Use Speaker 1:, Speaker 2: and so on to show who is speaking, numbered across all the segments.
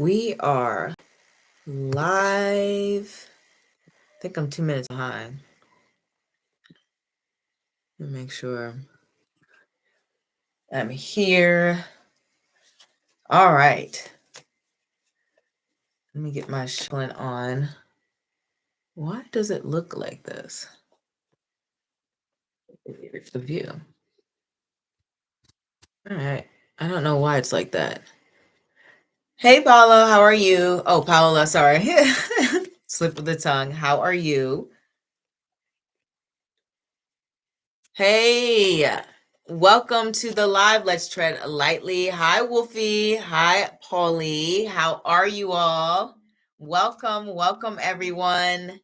Speaker 1: We are live. I think I'm 2 minutes behind. Let me make sure I'm here. All right. Let me get my shuffling on. Why does it look like this? Here's the view. All right. I don't know why it's like that. Hey, Paolo, how are you? Oh, Paola, sorry. Slip of the tongue. How are you? Hey, welcome to the live. Let's tread lightly. Hi, Wolfie. Hi, Paulie. How are you all? Welcome, everyone.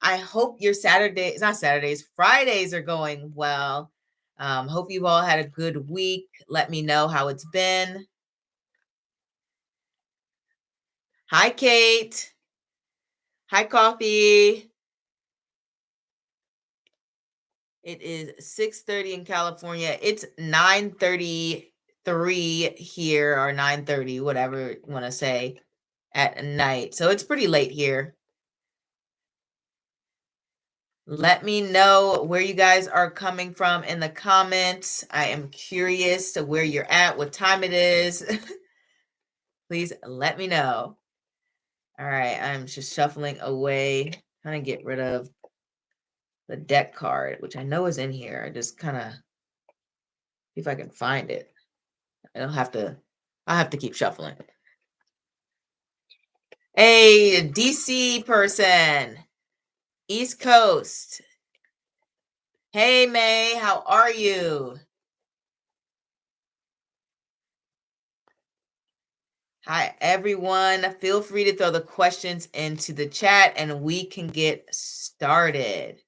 Speaker 1: I hope your Saturdays, not Saturdays, Fridays are going well. Hope you all had a good week. Let me know how it's been. Hi, Kate. Hi, Coffee. It is 6:30 in California. It's 9:33 here, or 9:30, whatever you want to say, at night. So it's pretty late here. Let me know where you guys are coming from in the comments. I am curious to where you're at, what time it is. Please let me know. All right, I'm just shuffling away, trying to get rid of the deck card, which I know is in here. I just kind of see if I can find it. I'll have to keep shuffling. Hey, DC person, East Coast. Hey, May, how are you? Hi, everyone. Feel free to throw the questions into the chat and we can get started.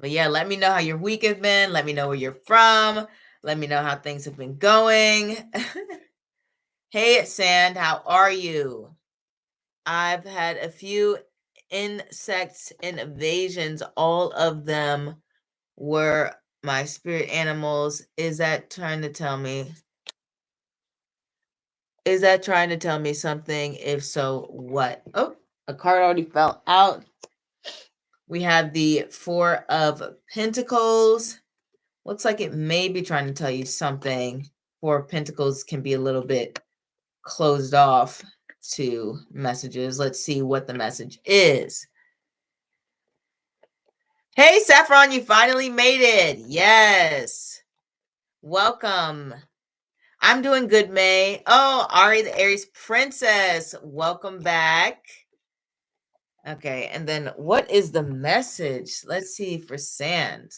Speaker 1: But yeah, let me know how your week has been. Let me know where you're from. Let me know how things have been going. Hey, Sand, how are you? I've had a few insects invasions. All of them were my spirit animals. Is that trying to tell me? Is that trying to tell me something? If so, what? Oh, a card already fell out. We have the Four of Pentacles. Looks like it may be trying to tell you something. Four of Pentacles can be a little bit closed off to messages. Let's see what the message is. Hey, Saffron, you finally made it. Yes. Welcome. I'm doing good, May. Oh, Ari, the Aries Princess. Welcome back. Okay, and then what is the message? Let's see for Sand.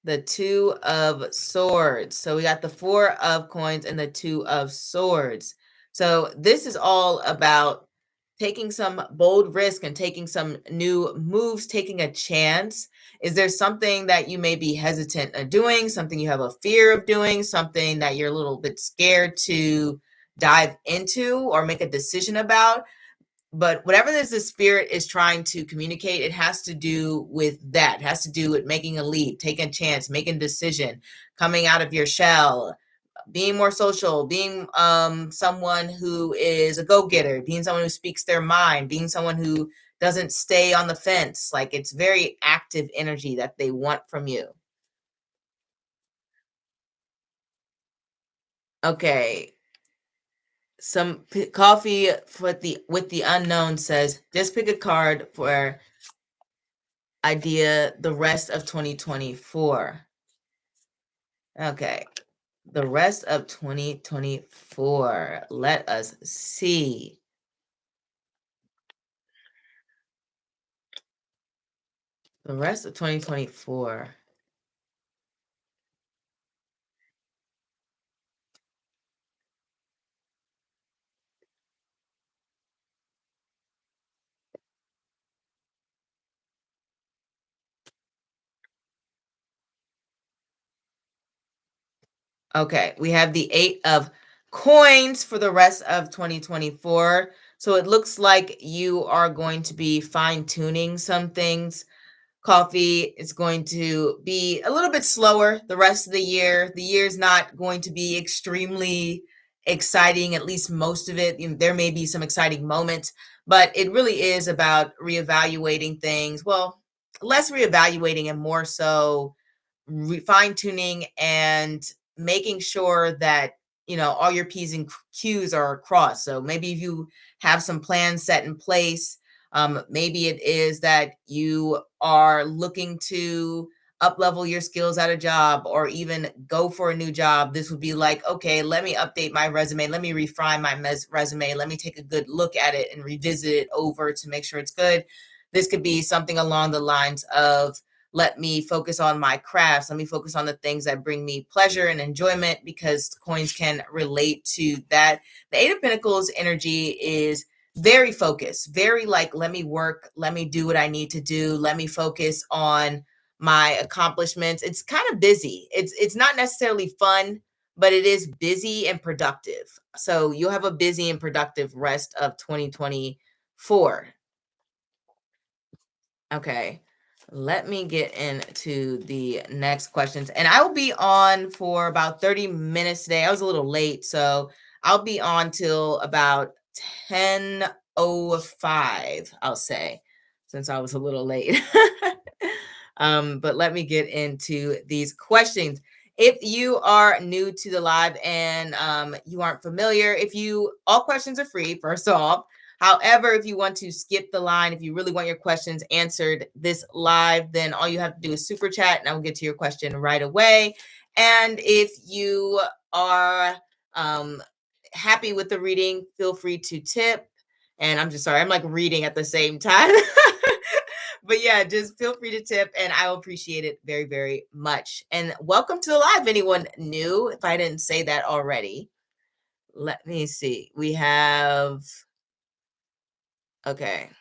Speaker 1: The Two of Swords. So we got the Four of Coins and the Two of Swords. So this is all about taking some bold risk and taking some new moves, taking a chance. Is there something that you may be hesitant of doing, something you have a fear of doing, something that you're a little bit scared to dive into or make a decision about? But whatever this the spirit is trying to communicate, it has to do with that. It has to do with making a leap, taking a chance, making a decision, coming out of your shell, being more social, being someone who is a go-getter, being someone who speaks their mind, being someone who doesn't stay on the fence. Like, it's very active energy that they want from you. Okay. Some coffee with the unknown says, just pick a card for idea the rest of 2024. Okay. The rest of 2024. Let us see. The rest of 2024. Okay, we have the Eight of Coins for the rest of 2024. So it looks like you are going to be fine-tuning some things. Coffee is going to be a little bit slower the rest of the year. The year is not going to be extremely exciting, at least most of it. There may be some exciting moments, but it really is about reevaluating things. Well, less reevaluating and more so fine tuning and making sure that all your p's and q's are crossed. So maybe if you have some plans set in place, maybe it is that you are looking to up level your skills at a job or even go for a new job. This would be like, okay, let me update my resume, let me refine my resume, let me take a good look at it and revisit it over to make sure it's good. This could be something along the lines of, let me focus on my crafts. Let me focus on the things that bring me pleasure and enjoyment, because coins can relate to that. The Eight of Pentacles energy is very focused, very like, let me work, let me do what I need to do, let me focus on my accomplishments. It's kind of busy. It's not necessarily fun, but it is busy and productive. So you'll have a busy and productive rest of 2024. Okay, let me get into the next questions. And I will be on for about 30 minutes today. I was a little late, so I'll be on till about 10:05, I'll say, since I was a little late. But let me get into these questions. If you are new to the live and you aren't familiar, all questions are free, first off. However, if you want to skip the line, if you really want your questions answered this live, then all you have to do is super chat and I will get to your question right away. And if you are happy with the reading, feel free to tip. And I'm just sorry, I'm like reading at the same time. But yeah, just feel free to tip and I will appreciate it very, very much. And welcome to the live, anyone new, if I didn't say that already. Let me see. We have, okay.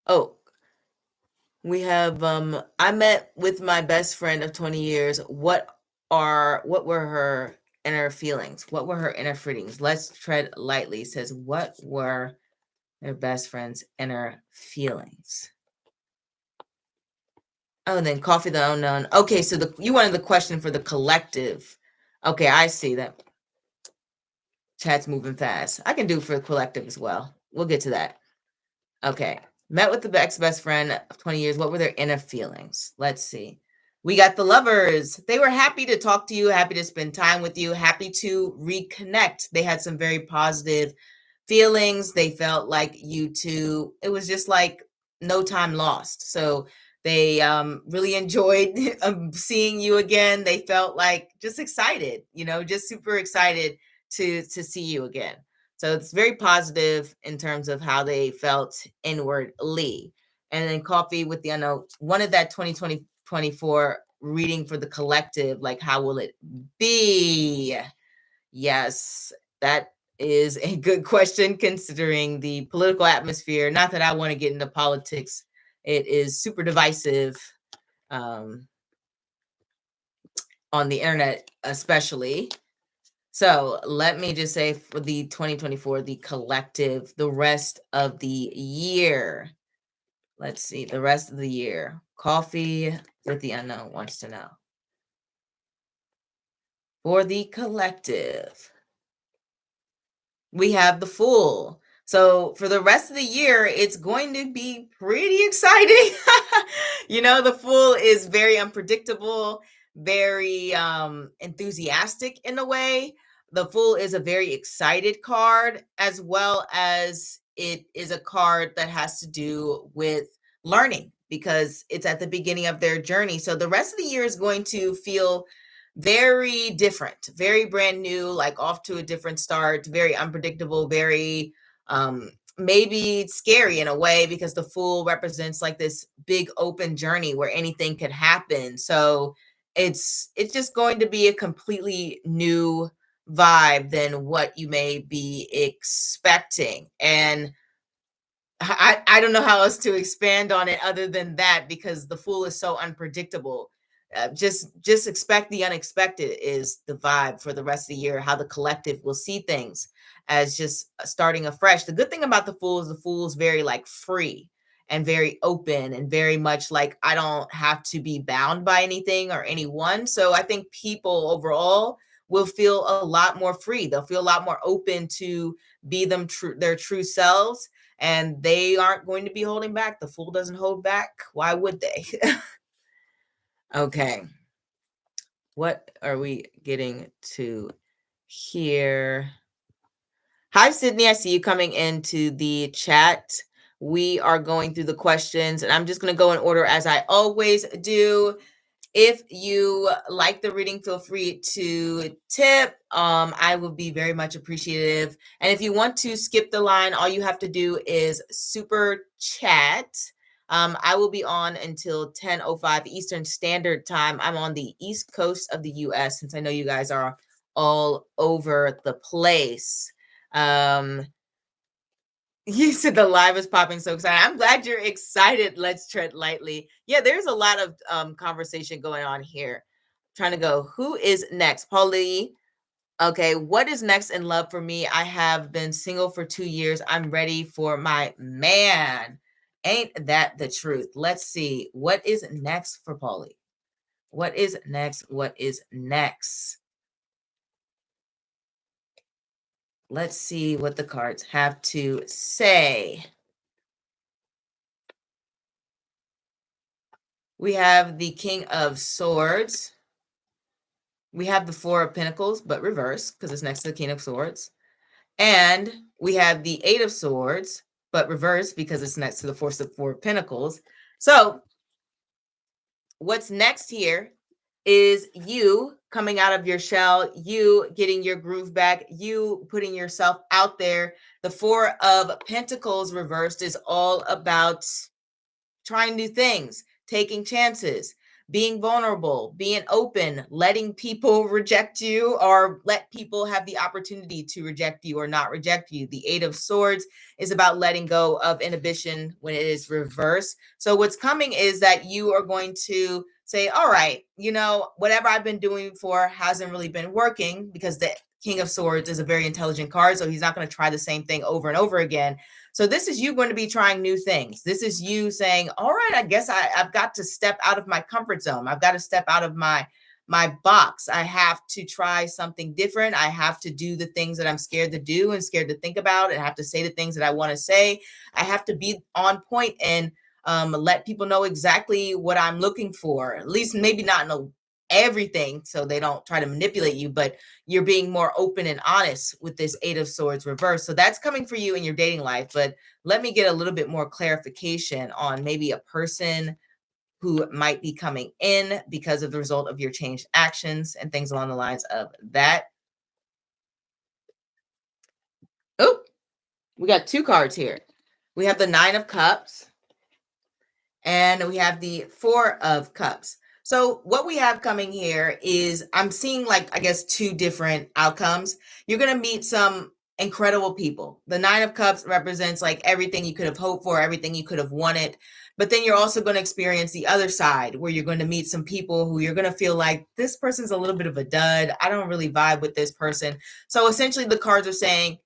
Speaker 1: Oh, we have I met with my best friend of 20 years. What were her inner feelings? What were her inner feelings? Let's tread lightly. Says, what were their best friend's inner feelings? Oh, and then Coffee the Unknown. Okay, so you wanted the question for the collective. Okay, I see that. Chat's moving fast. I can do for the collective as well. We'll get to that. Okay. Met with the ex-best friend of 20 years. What were their inner feelings? Let's see. We got the Lovers. They were happy to talk to you, happy to spend time with you, happy to reconnect. They had some very positive feelings. They felt like you two, it was just like no time lost. So they really enjoyed seeing you again. They felt like just excited, just super excited to see you again. So it's very positive in terms of how they felt inwardly. And then Coffee with the Unknown wanted that 2024 reading for the collective. Like, how will it be? Yes, that is a good question considering the political atmosphere. Not that I want to get into politics. It is super divisive on the internet, especially. So let me just say for the 2024, the collective, the rest of the year. Let's see, the rest of the year. Coffee with the Unknown wants to know. For the collective, we have the Fool. So for the rest of the year, it's going to be pretty exciting. The Fool is very unpredictable, very enthusiastic in a way. The Fool is a very excited card, as well as it is a card that has to do with learning, because it's at the beginning of their journey. So the rest of the year is going to feel very different, very brand new, like off to a different start, very unpredictable, very maybe scary in a way, because the Fool represents like this big open journey where anything could happen. So it's just going to be a completely new vibe than what you may be expecting. And I don't know how else to expand on it other than that, because the Fool is so unpredictable. Just expect the unexpected is the vibe for the rest of the year. How the collective will see things as just starting afresh. The good thing about the Fool is very like free, and very open and very much like I don't have to be bound by anything or anyone. So I think people overall will feel a lot more free. They'll feel a lot more open to be their true selves, and they aren't going to be holding back. The fool doesn't hold back. Why would they? Okay. What are we getting to here? Hi, Sydney. I see you coming into the chat. We are going through the questions, and I'm just going to go in order as I always do. If you like the reading, feel free to tip. I would be very much appreciative. And if you want to skip the line, all you have to do is super chat. I will be on until 10:05 Eastern Standard Time. I'm on the East Coast of the US, since I know you guys are all over the place. You said the live is popping, so excited. I'm glad you're excited. Let's tread lightly. Yeah, there's a lot of conversation going on here. Trying to go, who is next? Paulie. Okay, what is next in love for me? I have been single for 2 years. I'm ready for my man. Ain't that the truth? Let's see. What is next for Paulie? What is next? What is next? Let's see what the cards have to say. We have the King of Swords. We have the Four of Pentacles, but reverse, because it's next to the King of Swords. And we have the Eight of Swords, but reverse, because it's next to the Four of Pentacles. So what's next here is you coming out of your shell, you getting your groove back, you putting yourself out there. The Four of Pentacles reversed is all about trying new things, taking chances, being vulnerable, being open, letting people reject you or let people have the opportunity to reject you or not reject you. The Eight of Swords is about letting go of inhibition when it is reversed. So what's coming is that you are going to say, all right, whatever I've been doing before hasn't really been working, because the King of Swords is a very intelligent card. So he's not going to try the same thing over and over again. So this is you going to be trying new things. This is you saying, all right, I guess I've got to step out of my comfort zone. I've got to step out of my box. I have to try something different. I have to do the things that I'm scared to do and scared to think about, and I have to say the things that I want to say. I have to be on point and let people know exactly what I'm looking for. At least maybe not know everything, so they don't try to manipulate you, but you're being more open and honest with this Eight of Swords reverse. So that's coming for you in your dating life. But let me get a little bit more clarification on maybe a person who might be coming in because of the result of your changed actions and things along the lines of that. Oh, we got two cards here. We have the Nine of Cups and we have the Four of Cups. So what we have coming here is I'm seeing, like, I guess, two different outcomes. You're going to meet some incredible people. The Nine of Cups represents like everything you could have hoped for, everything you could have wanted. But then you're also going to experience the other side where you're going to meet some people who you're going to feel like this person's a little bit of a dud. I don't really vibe with this person. So essentially the cards are saying,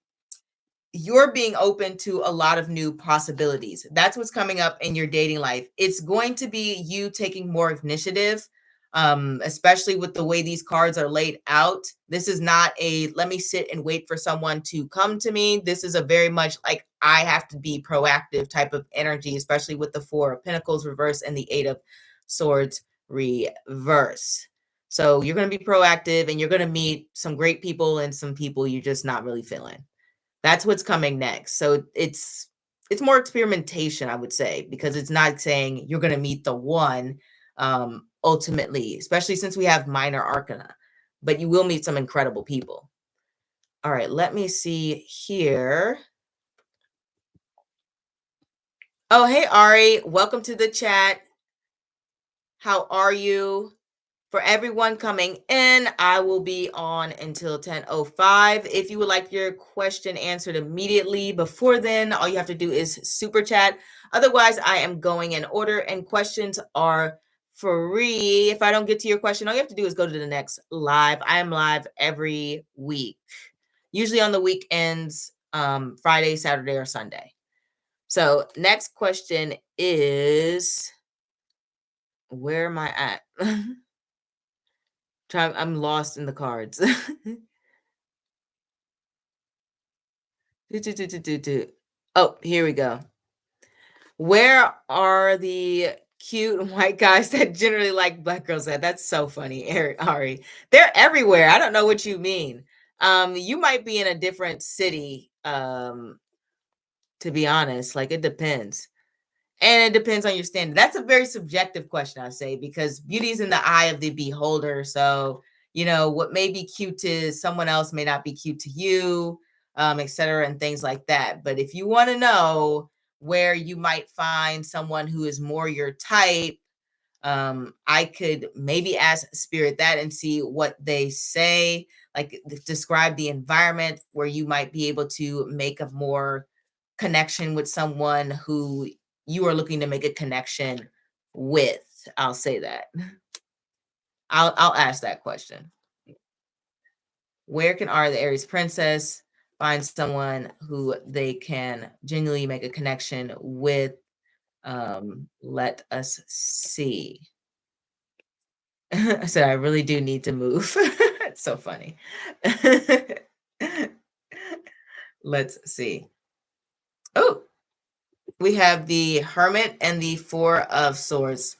Speaker 1: you're being open to a lot of new possibilities. That's what's coming up in your dating life. It's going to be you taking more initiative, especially with the way these cards are laid out. This is not a let me sit and wait for someone to come to me. This is a very much like I have to be proactive type of energy, especially with the Four of Pentacles reverse and the Eight of Swords reverse. So you're going to be proactive and you're going to meet some great people and some people you're just not really feeling. That's what's coming next. So it's more experimentation, I would say, because it's not saying you're going to meet the one ultimately, especially since we have minor arcana, but you will meet some incredible people. All right, let me see here. Oh, hey, Ari, welcome to the chat. How are you? For everyone coming in, I will be on until 10:05. If you would like your question answered immediately before then, all you have to do is super chat. Otherwise, I am going in order and questions are free. If I don't get to your question, all you have to do is go to the next live. I am live every week, usually on the weekends, Friday, Saturday, or Sunday. So next question is, where am I at? I'm lost in the cards. Oh, here we go. Where are the cute white guys that generally like black girls at? That's so funny, Eric, Ari. They're everywhere. I don't know what you mean. You might be in a different city, to be honest. Like, it depends. And it depends on your standard. That's a very subjective question, I say, because beauty is in the eye of the beholder. So, what may be cute to someone else may not be cute to you, et cetera, and things like that. But if you want to know where you might find someone who is more your type, I could maybe ask spirit that and see what they say, like describe the environment where you might be able to make a more connection with someone who you are looking to make a connection with. I'll say that. I'll ask that question. Where can Ara, the Aries princess, find someone who they can genuinely make a connection with? Let us see. I said, I really do need to move. It's so funny. Let's see. Oh, we have the Hermit and the Four of Swords.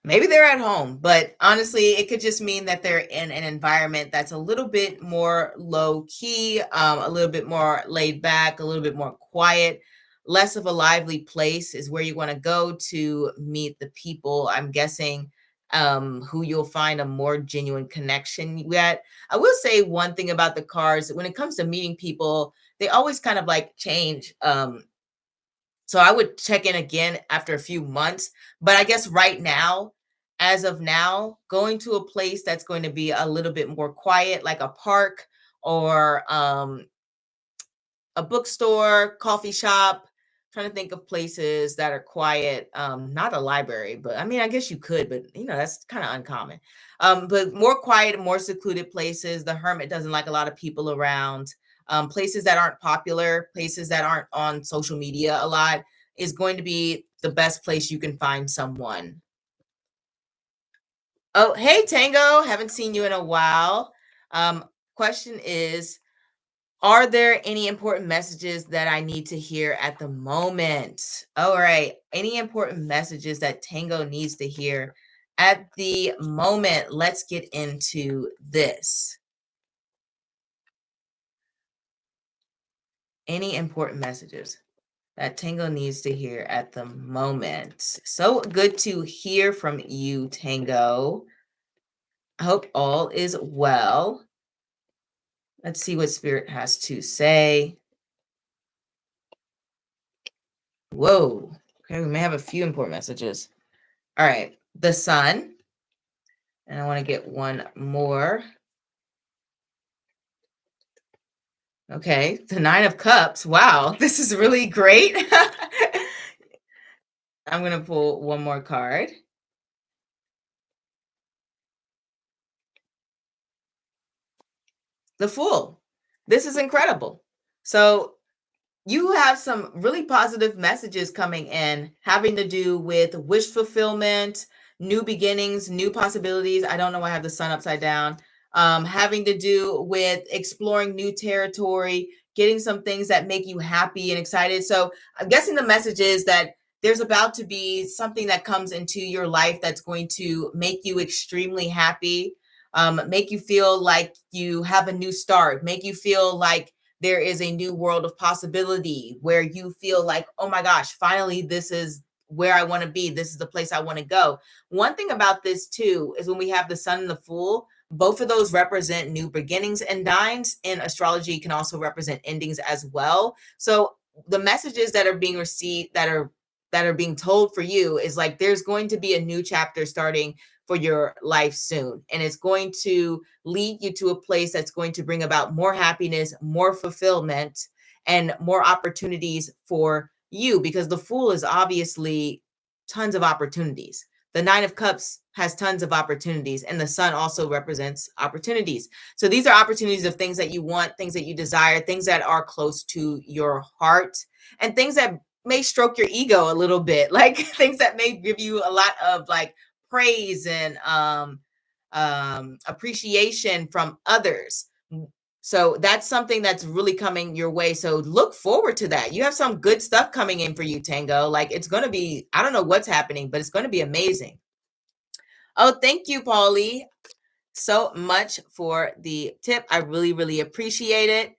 Speaker 1: Maybe they're at home, but honestly, it could just mean that they're in an environment that's a little bit more low key, a little bit more laid back, a little bit more quiet. Less of a lively place is where you want to go to meet the people. I'm guessing who you'll find a more genuine connection with. I will say one thing about the cards: when it comes to meeting people, they always kind of like change. So I would check in again after a few months. But I guess right now, as of now, going to a place that's going to be a little bit more quiet, like a park or a bookstore, coffee shop. Trying to think of places that are quiet. Not a library, but I mean, I guess you could, but that's kind of uncommon. But more quiet, more secluded places. The hermit doesn't like a lot of people around. Places that aren't popular, places that aren't on social media a lot is going to be the best place you can find someone. Oh, hey Tango, haven't seen you in a while. Question is, are there any important messages that I need to hear at the moment? All right. Any important messages that Tango needs to hear at the moment? Let's get into this. Any important messages that Tango needs to hear at the moment? So good to hear from you, Tango. I hope all is well. Let's see what Spirit has to say. Whoa. Okay, we may have a few important messages. All right. The Sun. And I want to get one more. Okay. The Nine of Cups. Wow. This is really great. I'm going to pull one more card. The Fool. This is incredible. So you have some really positive messages coming in having to do with wish fulfillment, new beginnings, new possibilities. I don't know why I have the sun upside down. Having to do with exploring new territory, getting some things that make you happy and excited. So I'm guessing the message is that there's about to be something that comes into your life that's going to make you extremely happy, make you feel like you have a new start, make you feel like there is a new world of possibility where you feel like, oh my gosh, finally, this is where I want to be. This is the place I want to go. One thing about this too is when we have the sun and the fool, both of those represent new beginnings, and nines in astrology can also represent endings as well. So the messages that are being received, that are being told for you, is like there's going to be a new chapter starting for your life soon, and it's going to lead you to a place that's going to bring about more happiness, more fulfillment, and more opportunities for you, because the Fool is obviously tons of opportunities. The Nine of Cups has tons of opportunities, and the Sun also represents opportunities. So these are opportunities of things that you want, things that you desire, things that are close to your heart, and things that may stroke your ego a little bit, like things that may give you a lot of like praise and appreciation from others. So that's something that's really coming your way. So look forward to that. You have some good stuff coming in for you, Tango. Like it's going to be, I don't know what's happening, but it's going to be amazing. Oh, thank you, Paulie, so much for the tip. I really, really appreciate it.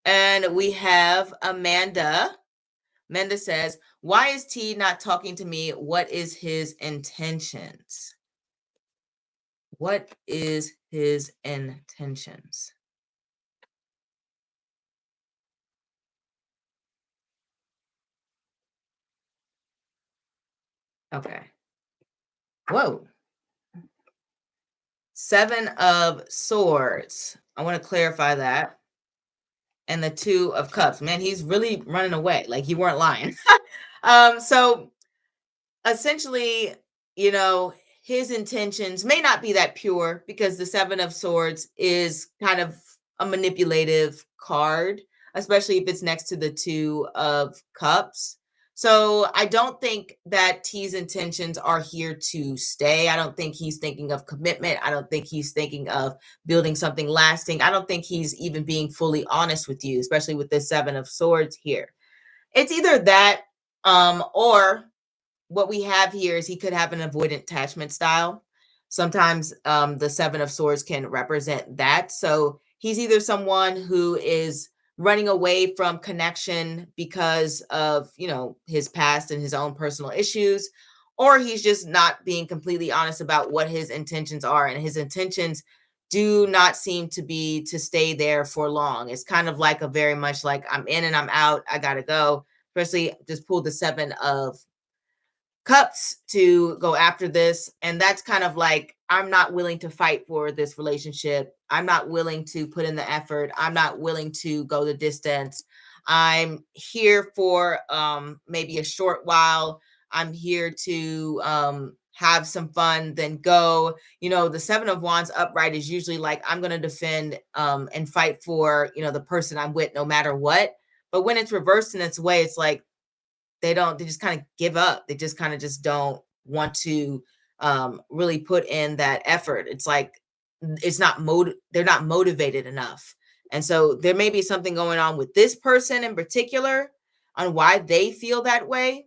Speaker 1: And we have Amanda. Amanda says, why is T not talking to me? What is his intentions? What is his intentions? Okay. Whoa. Seven of Swords. I want to clarify that. And the Two of Cups. Man, he's really running away. Like you weren't lying. So essentially, you know, his intentions may not be that pure because the Seven of Swords is kind of a manipulative card, especially if it's next to the Two of Cups. So I don't think that T's intentions are here to stay. I don't think he's thinking of commitment. I don't think he's thinking of building something lasting. I don't think he's even being fully honest with you, especially with the Seven of Swords here. It's either that or what we have here is he could have an avoidant attachment style. Sometimes the Seven of Swords can represent that. So he's either someone who is running away from connection because of, you know, his past and his own personal issues, or he's just not being completely honest about what his intentions are. And his intentions do not seem to be to stay there for long. It's kind of like a very much like I'm in and I'm out. I got to go. Especially just pull the Seven of Cups to go after this. And that's kind of like, I'm not willing to fight for this relationship. I'm not willing to put in the effort. I'm not willing to go the distance. I'm here for maybe a short while. I'm here to have some fun, then go. You know, the Seven of Wands upright is usually like, I'm going to defend and fight for, you know, the person I'm with no matter what. But when it's reversed in its way, it's like, they just kind of give up. They just kind of just don't want to really put in that effort. It's like it's not they're not motivated enough. And so there may be something going on with this person in particular on why they feel that way.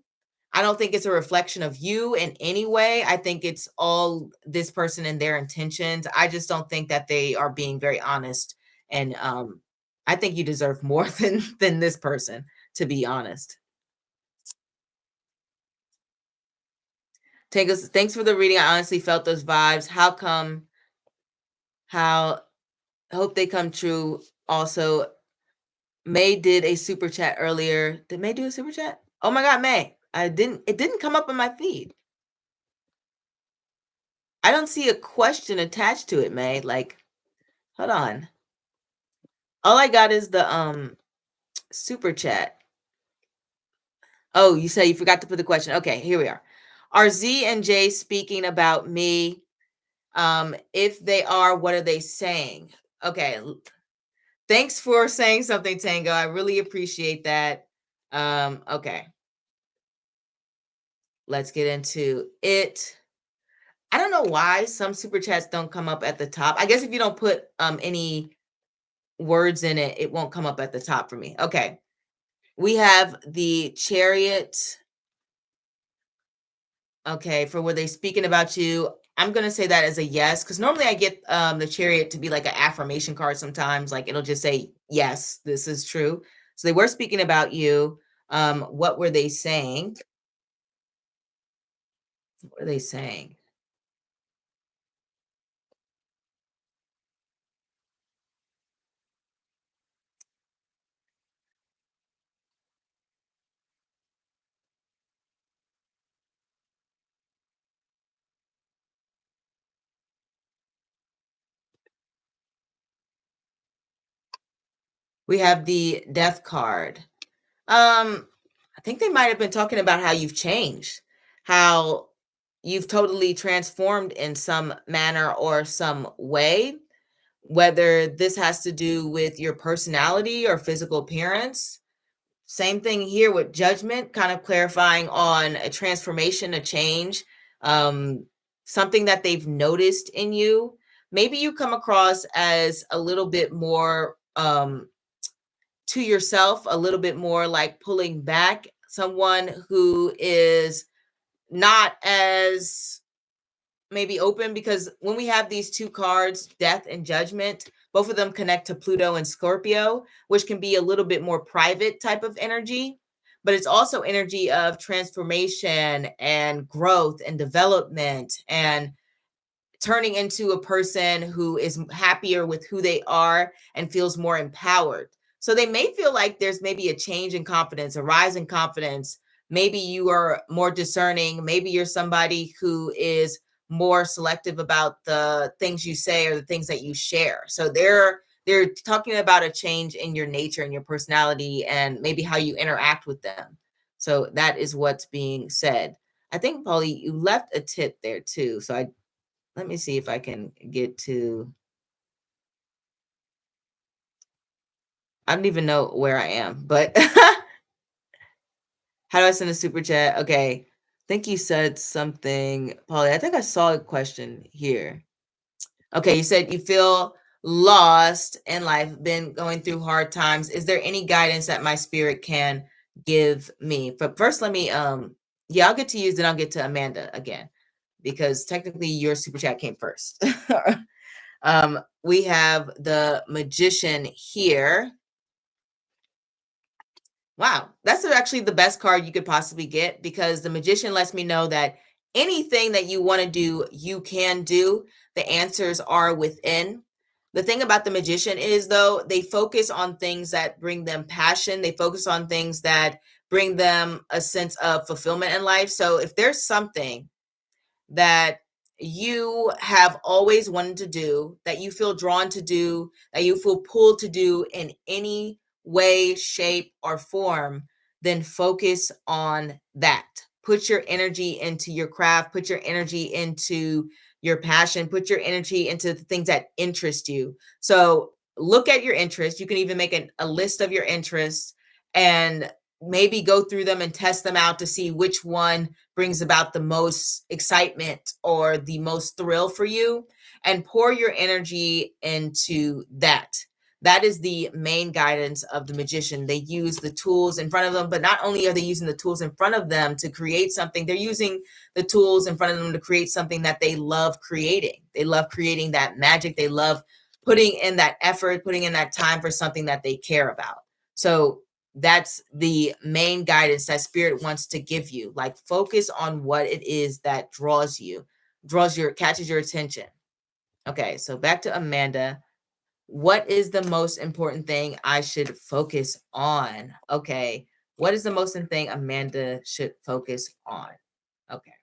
Speaker 1: I don't think it's a reflection of you in any way. I think it's all this person and their intentions. I just don't think that they are being very honest. And I think you deserve more than this person, to be honest. Take us. Thanks for the reading. I honestly felt those vibes. How come? How hope they come true. Also, May did a super chat earlier. Did May do a super chat? Oh my God, May! I didn't. It didn't come up on my feed. I don't see a question attached to it, May. Like, hold on. All I got is the super chat. Oh, you say you forgot to put the question. Okay, here we are. Are Z and J speaking about me? If they are, what are they saying? Okay, thanks for saying something, Tango. I really appreciate that. Okay. Let's get into it. I don't know why some super chats don't come up at the top. I guess if you don't put any words in it, it won't come up at the top for me. Okay. We have the Chariot. Okay, for were they speaking about you? I'm gonna say that as a yes, because normally I get the Chariot to be like an affirmation card sometimes, like it'll just say, yes, this is true. So they were speaking about you. What were they saying? What are they saying? We have the Death card. I think they might have been talking about how you've changed, how you've totally transformed in some manner or some way, whether this has to do with your personality or physical appearance. Same thing here with Judgment, kind of clarifying on a transformation, a change, um, something that they've noticed in you. Maybe you come across as a little bit more to yourself, a little bit more like pulling back, someone who is not as maybe open, because when we have these two cards, Death and Judgment, both of them connect to Pluto and Scorpio, which can be a little bit more private type of energy, but it's also energy of transformation and growth and development and turning into a person who is happier with who they are and feels more empowered. So they may feel like there's maybe a change in confidence, a rise in confidence. Maybe you are more discerning. Maybe you're somebody who is more selective about the things you say or the things that you share. So they're talking about a change in your nature and your personality and maybe how you interact with them. So that is what's being said. I think, Polly, you left a tip there too. So I let me see if I can get to I don't even know where I am, but how do I send a super chat? Okay. I think you said something, Polly. I think I saw a question here. Okay, you said you feel lost in life, been going through hard times. Is there any guidance that my spirit can give me? But first, let me yeah, I'll get to you, then I'll get to Amanda again. Because technically your super chat came first. We have the Magician here. Wow, that's actually the best card you could possibly get, because the Magician lets me know that anything that you want to do, you can do. The answers are within. The thing about the Magician is, though, they focus on things that bring them passion. They focus on things that bring them a sense of fulfillment in life. So if there's something that you have always wanted to do, that you feel drawn to do, that you feel pulled to do in any way, shape, or form, then focus on that. Put your energy into your craft, put your energy into your passion, put your energy into the things that interest you. So look at your interests. You can even make a list of your interests and maybe go through them and test them out to see which one brings about the most excitement or the most thrill for you, and pour your energy into that. That is the main guidance of the Magician. They use the tools in front of them, but not only are they using the tools in front of them to create something, they're using the tools in front of them to create something that they love creating. They love creating that magic. They love putting in that effort, putting in that time for something that they care about. So that's the main guidance that spirit wants to give you. Like, focus on what it is that catches your attention. Okay, so back to Amanda. What is the most important thing I should focus on? Okay, what is the most important thing Amanda should focus on? Okay.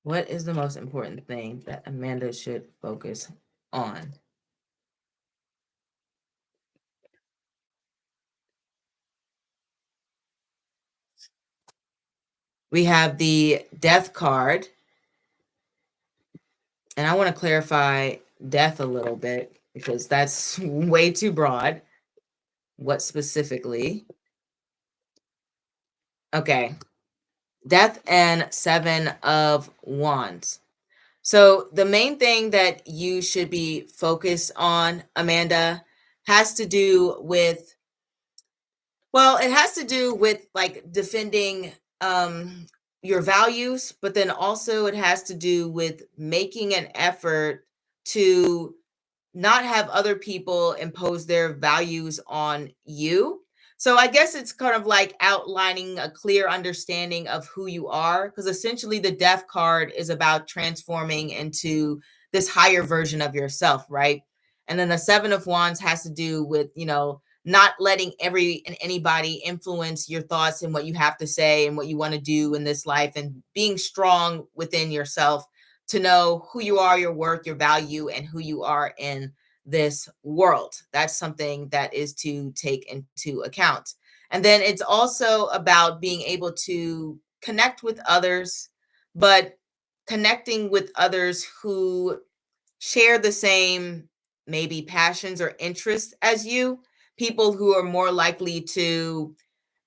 Speaker 1: What is the most important thing that Amanda should focus on? We have the Death card, and I want to clarify death a little bit because that's way too broad. What specifically? Okay. Death and Seven of Wands. So the main thing that you should be focused on, Amanda, has to do with, well, it has to do with like defending your values, but then also it has to do with making an effort to not have other people impose their values on you. So I guess it's kind of like outlining a clear understanding of who you are, because essentially the Death card is about transforming into this higher version of yourself, right? And then the Seven of Wands has to do with, not letting every and anybody influence your thoughts and what you have to say and what you want to do in this life, and being strong within yourself to know who you are, your worth, your value, and who you are in this world. That's something that is to take into account. And then it's also about being able to connect with others, but connecting with others who share the same maybe passions or interests as you, people who are more likely to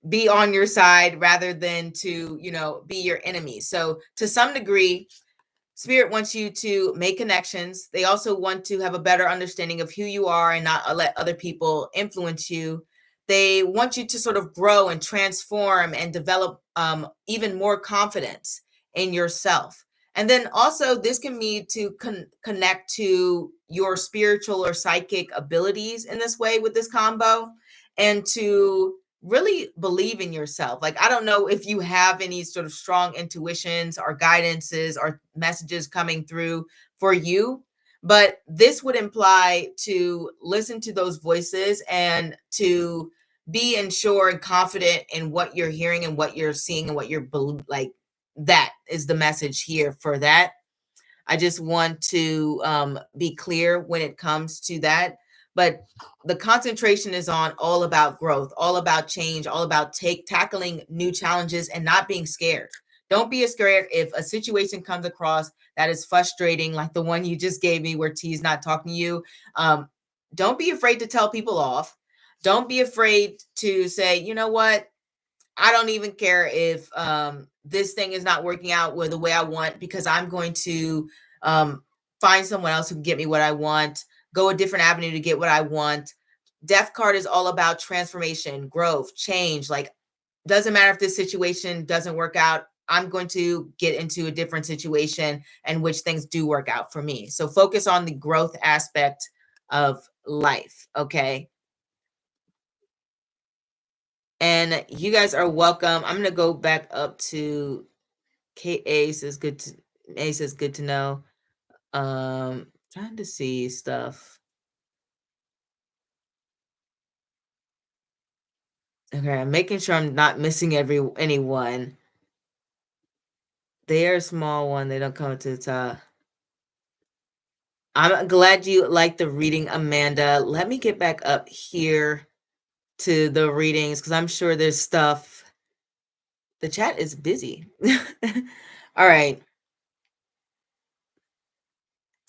Speaker 1: be on your side rather than to, be your enemy. So to some degree, Spirit wants you to make connections. They also want to have a better understanding of who you are and not let other people influence you. They want you to sort of grow and transform and develop even more confidence in yourself. And then also, this can mean to connect to your spiritual or psychic abilities in this way with this combo, and to really believe in yourself. Like, I don't know if you have any sort of strong intuitions or guidances or messages coming through for you, but this would imply to listen to those voices and to be ensure and confident in what you're hearing and what you're seeing and what you're like. That is the message here for that. I just want to be clear when it comes to that. But the concentration is on all about growth, all about change, all about tackling new challenges and not being scared. Don't be scared if a situation comes across that is frustrating, like the one you just gave me where T's not talking to you. Don't be afraid to tell people off. Don't be afraid to say, you know what? I don't even care if this thing is not working out with the way I want, because I'm going to find someone else who can get me what I want, go a different avenue to get what I want. Death card is all about transformation, growth, change. Like, doesn't matter if this situation doesn't work out. I'm going to get into a different situation in which things do work out for me. So focus on the growth aspect of life. Okay. And you guys are welcome. I'm gonna go back up to Kate A says good to A says good to know. Trying to see stuff. Okay, I'm making sure I'm not missing anyone. They are a small one, they don't come to the top. I'm glad you like the reading, Amanda. Let me get back up here to the readings because I'm sure there's stuff. The chat is busy. All right.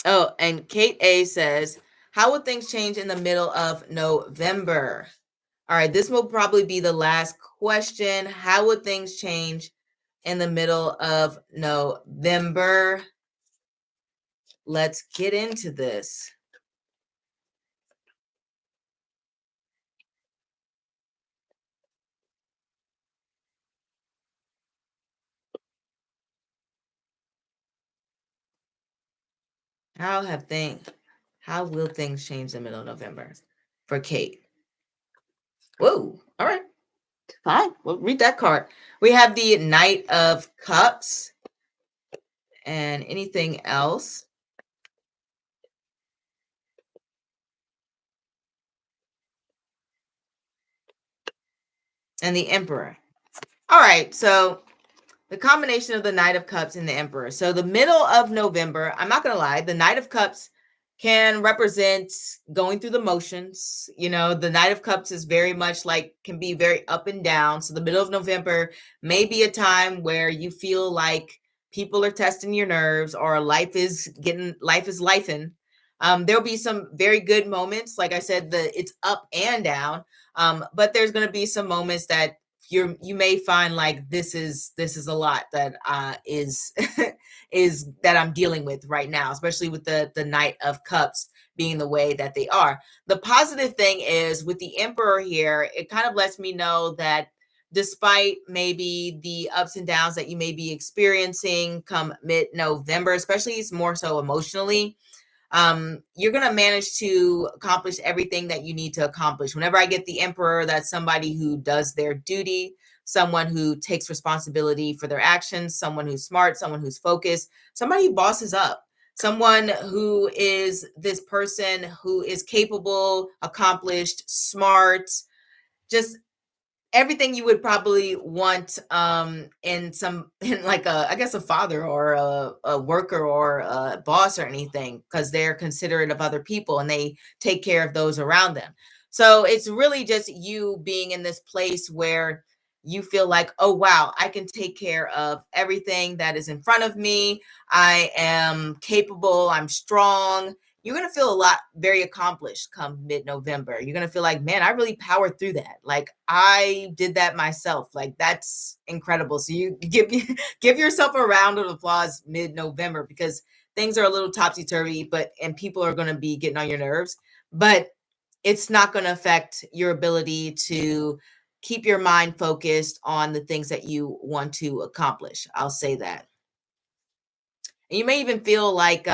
Speaker 1: Oh, and Kate A says, how will things change in the middle of November? All right, this will probably be the last question. How would things change in the middle of November? Let's get into this. How will things change in the middle of November for Kate? Whoa, all right, fine. We'll read that card. We have the Knight of Cups. And anything else? And the Emperor. All right, so the combination of the Knight of Cups and the Emperor. So the middle of November, I'm not going to lie, the Knight of Cups can represent going through the motions. The Knight of Cups is very much like, can be very up and down. So the middle of November may be a time where you feel like people are testing your nerves, or life is lifing. There'll be some very good moments. Like I said, it's up and down. But there's going to be some moments that you may find like this is a lot that is is that I'm dealing with right now, especially with the Knight of Cups being the way that they are. The positive thing is with the Emperor here, it kind of lets me know that despite maybe the ups and downs that you may be experiencing come mid-November, especially it's more so emotionally, you're going to manage to accomplish everything that you need to accomplish. Whenever I get the Emperor, that's somebody who does their duty, someone who takes responsibility for their actions, someone who's smart, someone who's focused, somebody who bosses up, someone who is this person who is capable, accomplished, smart, just everything you would probably want in like I guess a father or a worker or a boss or anything, because they're considerate of other people and they take care of those around them. So it's really just you being in this place where you feel like, oh, wow, I can take care of everything that is in front of me. I am capable. I'm strong. You're going to feel a lot very accomplished come mid-November. You're going to feel like, man, I really powered through that. Like I did that myself. Like that's incredible. So you give yourself a round of applause mid-November because things are a little topsy-turvy, and people are going to be getting on your nerves, but it's not going to affect your ability to keep your mind focused on the things that you want to accomplish. I'll say that. And you may even feel like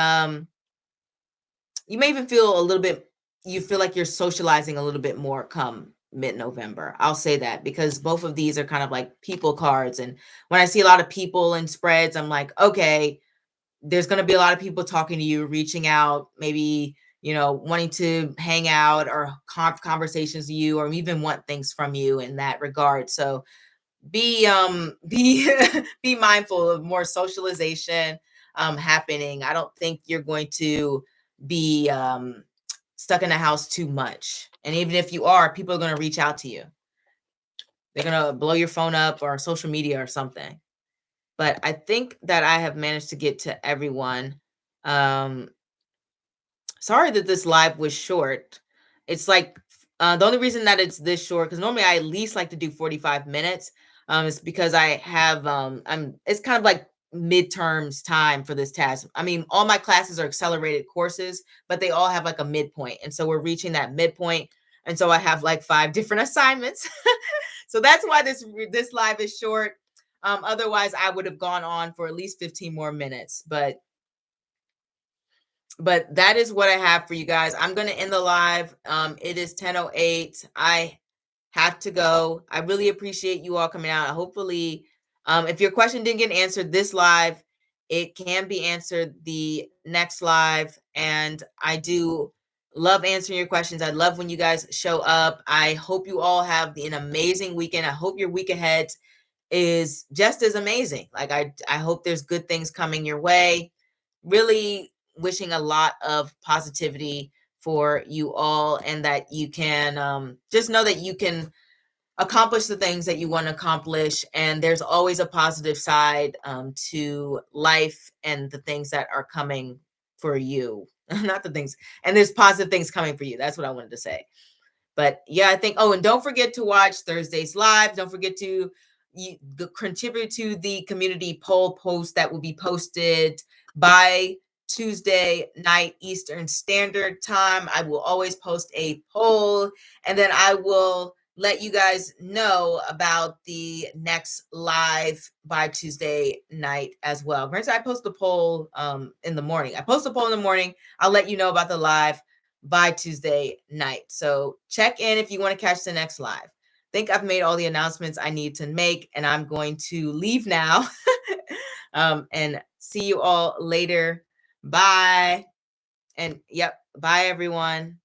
Speaker 1: you may even feel a little bit you feel like you're socializing a little bit more come mid-November. I'll say that because both of these are kind of like people cards, and when I see a lot of people in spreads, I'm like, okay, there's going to be a lot of people talking to you, reaching out, maybe, wanting to hang out or conversations with you, or even want things from you in that regard. So be be mindful of more socialization happening. I don't think you're going to be stuck in the house too much. And even if you are, people are going to reach out to you. They're going to blow your phone up or social media or something. But I think that I have managed to get to everyone. Um, Sorry that this live was short. It's like the only reason that it's this short, because normally I at least like to do 45 minutes. Is because I have it's kind of like midterms time for this task. I mean, all my classes are accelerated courses, but they all have like a midpoint. And so we're reaching that midpoint. And so I have like 5 different assignments. So that's why this live is short. Otherwise I would have gone on for at least 15 more minutes. But that is what I have for you guys. I'm going to end the live. It is 10:08. I have to go. I really appreciate you all coming out. Hopefully, if your question didn't get answered this live, it can be answered the next live. And I do love answering your questions. I love when you guys show up. I hope you all have an amazing weekend. I hope your week ahead is just as amazing. Like I hope there's good things coming your way. Really wishing a lot of positivity for you all, and that you can just know that you can accomplish the things that you want to accomplish, and there's always a positive side to life and the things that are coming for you. Not the things, and there's positive things coming for you. That's what I wanted to say. But yeah, I think, oh, and don't forget to watch Thursday's live. Don't forget to contribute to the community poll post that will be posted by Tuesday night Eastern Standard Time. I will always post a poll, and then I will let you guys know about the next live by Tuesday night as well. Granted, I post the poll in the morning. I post the poll in the morning. I'll let you know about the live by Tuesday night. So check in if you want to catch the next live. I think I've made all the announcements I need to make, and I'm going to leave now. And see you all later. Bye. And yep, bye everyone.